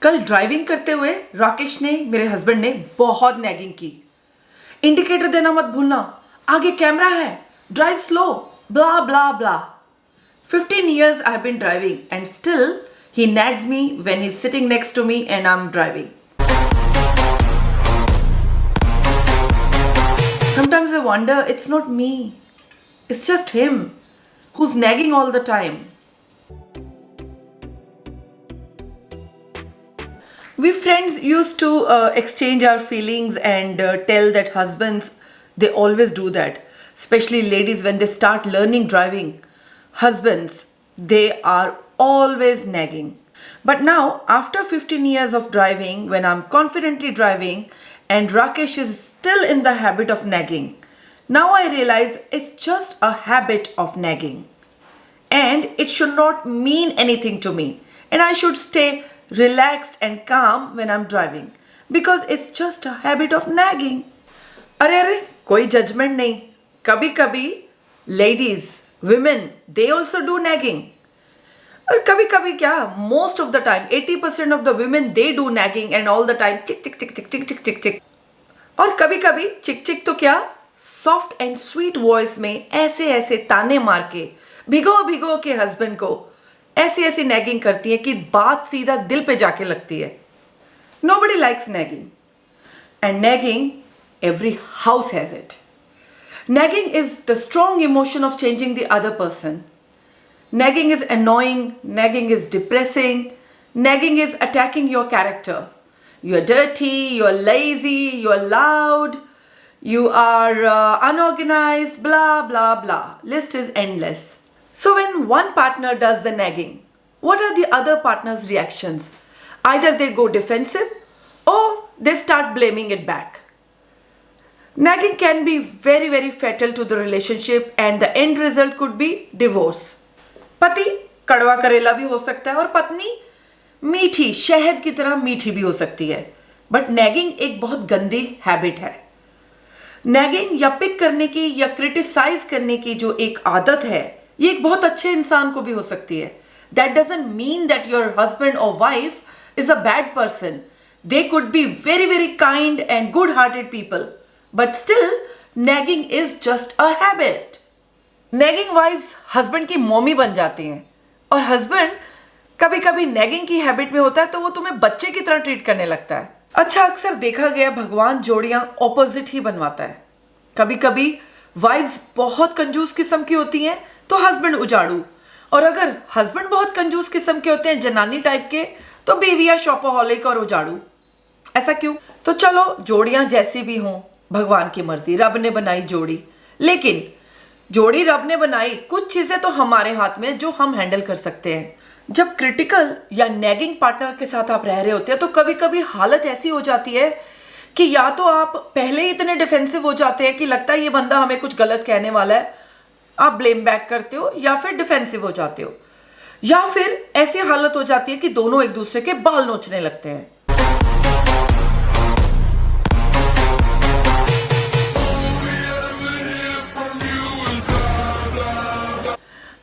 कल ड्राइविंग करते हुए राकेश ने, मेरे हस्बैंड ने, बहुत नैगिंग की। इंडिकेटर देना मत भूलना, आगे कैमरा है, drive slow, blah blah blah. 15 years I have been driving and still he nags me when he's sitting next to me and I'm driving. Sometimes I wonder it's not me, it's just him who's nagging all the time. We friends used to exchange our feelings and tell that husbands, they always do that, especially ladies when they start learning driving. Husbands, they are always nagging. But now, after 15 years of driving, when I'm confidently driving and Rakesh is still in the habit of nagging, now I realize it's just a habit of nagging. And it should not mean anything to me. And I should stay relaxed and calm when I'm driving. Because it's just a habit of nagging. अरे अरे कोई judgment नहीं. कभी कभी ladies, women, they also do nagging. और कभी कभी क्या, most of the time, 80% of the women, they do nagging and all the time, चिक चिक चिक चिक चिक चिक चिक चिक. और कभी कभी चिक चिक तो क्या, soft and sweet voice में ऐसे ऐसे ताने मार के भिगो भिगो के हस्बैंड को ऐसी ऐसी नैगिंग करती है कि बात सीधा दिल पे जाके लगती है. Nobody likes nagging. And nagging, every house has it. Nagging is the strong emotion of changing the other person. Nagging is annoying, nagging is depressing, nagging is attacking your character. You are dirty, you are lazy, you are loud, you are unorganized, blah blah blah. List is endless. So when one partner does the nagging, what are the other partner's reactions? Either they go defensive or they start blaming it back. Nagging can be very very fatal to the relationship and the end result could be divorce. पति कड़वा करेला भी हो सकता है और पत्नी मीठी शहद की तरह मीठी भी हो सकती है. बट नैगिंग एक बहुत गंदी हैबिट है. नैगिंग या पिक करने की या क्रिटिसाइज करने की जो एक आदत है, ये एक बहुत अच्छे इंसान को भी हो सकती है. That doesn't mean that your husband और wife is a bad person. They could be very very kind and good hearted people, but still nagging is just a habit. Nagging wives husband की mommy बन जाती हैं और husband कभी कभी nagging की habit में होता है तो वो तुम्हें बच्चे की तरह ट्रीट करने लगता है. अच्छा, अक्सर देखा गया भगवान जोड़ियां ऑपोजिट ही बनवाता है. कभी कभी वाइफ्स बहुत कंजूस किस्म की होती हैं तो हस्बैंड उजाड़ू, और अगर हस्बैंड बहुत कंजूस किस्म के होते हैं जनानी टाइप के तो बीवियां शॉपोहॉलिक और उजाड़ू. ऐसा क्यों? तो चलो जोड़ियां जैसी भी हों, भगवान की मर्जी, रब ने बनाई जोड़ी. लेकिन जोड़ी रब ने बनाई, कुछ चीजें तो हमारे हाथ में जो हम हैंडल कर सकते हैं. जब क्रिटिकल या नैगिंग पार्टनर के साथ आप रह रहे होते हैं तो कभी कभी हालत ऐसी हो जाती है कि या तो आप पहले ही इतने डिफेंसिव हो जाते हैं कि लगता है ये बंदा हमें कुछ गलत कहने वाला है, आप ब्लेम बैक करते हो, या फिर डिफेंसिव हो जाते हो, या फिर ऐसी हालत हो जाती है कि दोनों एक दूसरे के बाल नोचने लगते हैं.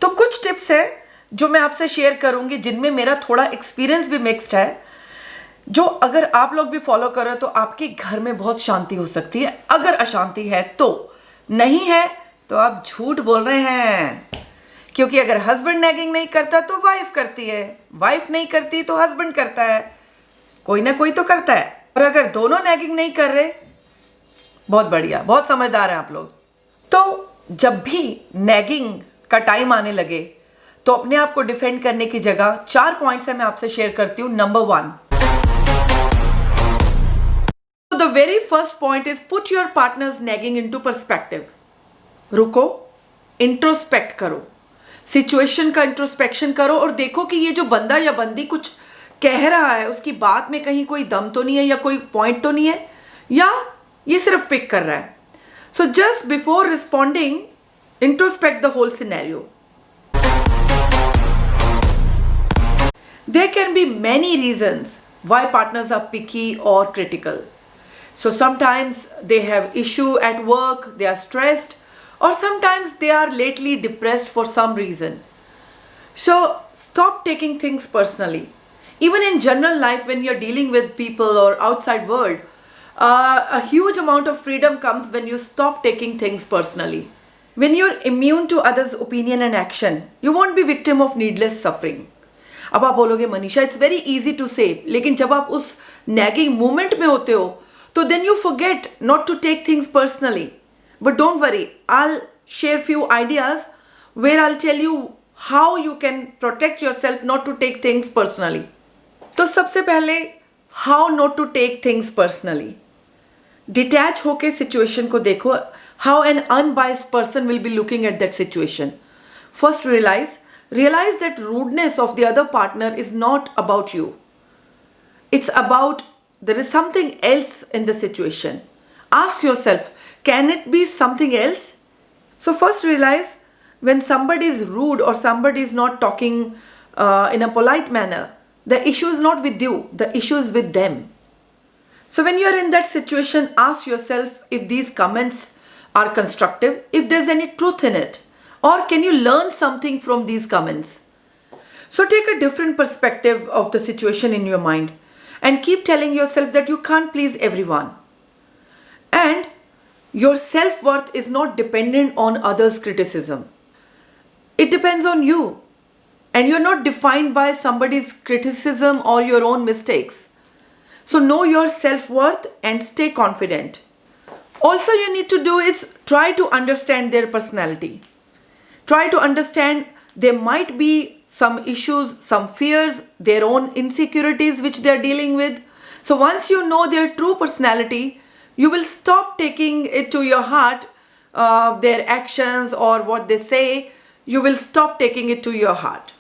तो कुछ टिप्स है जो मैं आपसे शेयर करूंगी जिनमें मेरा थोड़ा एक्सपीरियंस भी मिक्स्ड है, जो अगर आप लोग भी फॉलो करो तो आपके घर में बहुत शांति हो सकती है. अगर अशांति है तो, नहीं है तो आप झूठ बोल रहे हैं. क्योंकि अगर हस्बैंड नैगिंग नहीं करता तो वाइफ करती है, वाइफ नहीं करती तो हस्बैंड करता है, कोई ना कोई तो करता है. और अगर दोनों नैगिंग नहीं कर रहे, बहुत बढ़िया, बहुत समझदार हैं आप लोग. तो जब भी नैगिंग का टाइम आने लगे तो अपने आप को डिफेंड करने की जगह 4 पॉइंट्स है मैं आपसे शेयर करती हूं. Number 1, the very first point is put your partners nagging into perspective. रुको, इंट्रोस्पेक्ट करो, सिचुएशन का इंट्रोस्पेक्शन करो और देखो कि ये जो बंदा या बंदी कुछ कह रहा है उसकी बात में कहीं कोई दम तो नहीं है या कोई पॉइंट तो नहीं है, या ये सिर्फ पिक कर रहा है. So just before responding, introspect the whole scenario. There can be many reasons why partners are picky or critical. So sometimes they have issue at work, they are stressed, or sometimes they are lately depressed for some reason. So stop taking things personally. Even in general life, when you're dealing with people or outside world, a huge amount of freedom comes when you stop taking things personally. When you're immune to others' opinion and action, you won't be victim of needless suffering. अब आप बोलोगे Manisha it's very easy to say, लेकिन जब आप उस nagging moment में होते हो तो then you forget not to take things personally. But don't worry, I share few ideas where I tell you how you can protect yourself not to take things personally. तो सबसे पहले how not to take things personally. Detach होके situation को देखो. How an unbiased person will be looking at that situation. First realize that rudeness of the other partner is not about you. It's about there is something else in the situation. Ask yourself, can it be something else? So first realize when somebody is rude or somebody is not talking in a polite manner, the issue is not with you, the issue is with them. So when you are in that situation, ask yourself if these comments are constructive, if there's any truth in it. Or can you learn something from these comments? So take a different perspective of the situation in your mind and keep telling yourself that you can't please everyone. And your self-worth is not dependent on others' criticism. It depends on you. And you're not defined by somebody's criticism or your own mistakes. So know your self-worth and stay confident. Also, you need to do is try to understand their personality. Try to understand there might be some issues, some fears, their own insecurities which they are dealing with. So once you know their true personality, you will stop taking it to your heart, their actions or what they say. You will stop taking it to your heart.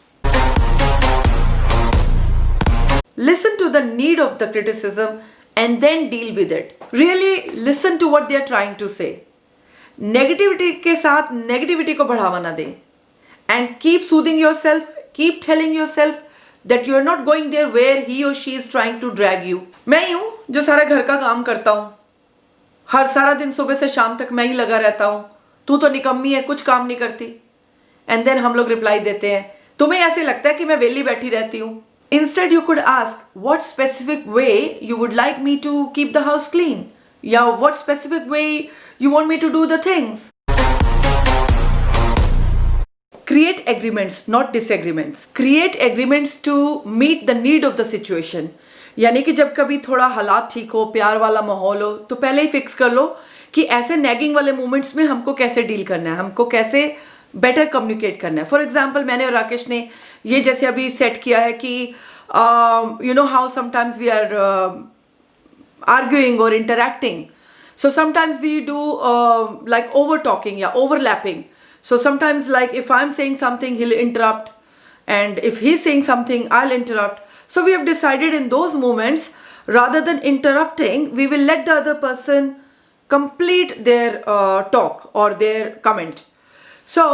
Listen to the need of the criticism and then deal with it. Really listen to what they are trying to say. Negativity के साथ negativity को बढ़ावा ना दें. And keep soothing yourself, keep telling yourself that you are not going there where he और she is trying to drag you. मैं ही हूँ जो सारा घर का काम करता हूँ, हर सारा दिन सुबह से शाम तक मैं ही लगा रहता हूँ, तू तो निकम्मी है, कुछ काम नहीं करती. एंड देन हम लोग रिप्लाई देते हैं तुम्हें ऐसे लगता है कि मैं वेली बैठी रहती हूँ. Instead you could ask what specific way you would like me to keep the house clean, या what specific way you want me to do the things. Create agreements, not disagreements. Create agreements to meet the need of the situation. यानी कि जब कभी थोड़ा हालात ठीक हो, प्यार वाला माहौल हो, तो पहले ही फिक्स कर लो कि ऐसे नैगिंग वाले मोमेंट्स में हमको कैसे डील करना है, हमको कैसे बेटर कम्युनिकेट करना है. फॉर एग्जाम्पल मैंने और राकेश ने ये जैसे अभी सेट किया है कि you know how sometimes we are arguing और interacting. So sometimes we do like over talking, yeah, overlapping. So sometimes like if I'm saying something, he'll interrupt, and if he's saying something, I'll interrupt. So we have decided in those moments, rather than interrupting, we will let the other person complete their talk or their comment. So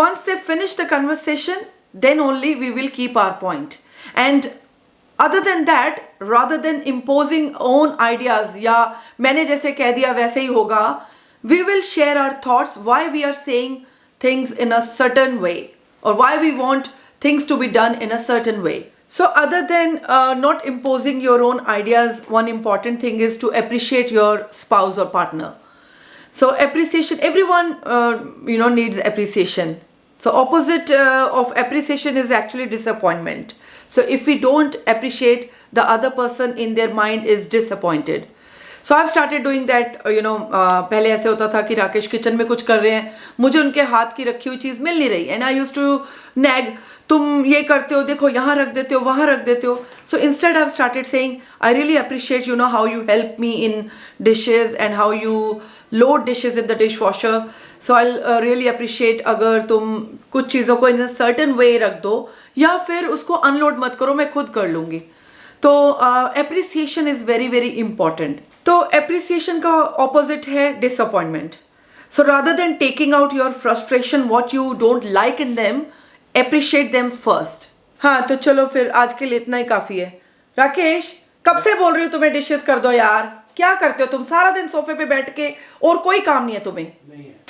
once they finish the conversation, then only we will keep our point. And other than that, rather than imposing own ideas या मैंने जैसे कह दिया वैसे ही होगा, we will share our thoughts why we are saying things in a certain way or why we want things to be done in a certain way. So other than not imposing your own ideas, one important thing is to appreciate your spouse or partner. So appreciation, everyone needs appreciation. So opposite of appreciation is actually disappointment. So if we don't appreciate, the other person in their mind is disappointed. So I've started doing that. पहले ऐसे होता था कि Rakesh kitchen में कुछ कर रहे हैं, मुझे उनके हाथ की रखी हुई चीज़ मिल नहीं रही, and I used to nag, तुम ये करते हो, देखो यहाँ रख देते हो, वहाँ रख देते हो. So instead I've started saying, I really appreciate how you help me in dishes and how you load dishes in the dishwasher. So I'll really appreciate अगर तुम कुछ चीज़ों को in a certain way रख दो या फिर उसको अनलोड मत करो, मैं खुद कर लूँगी. तो appreciation is very very important. तो appreciation का opposite है disappointment. So rather than taking out your frustration, what you don't like in them, appreciate them first. हाँ तो चलो फिर आज के लिए इतना ही काफ़ी है. राकेश कब से बोल रही हो तुम्हें डिशेस कर दो यार, क्या करते हो तुम सारा दिन सोफे पे बैठ के और कोई काम नहीं है तुम्हें? नहीं है.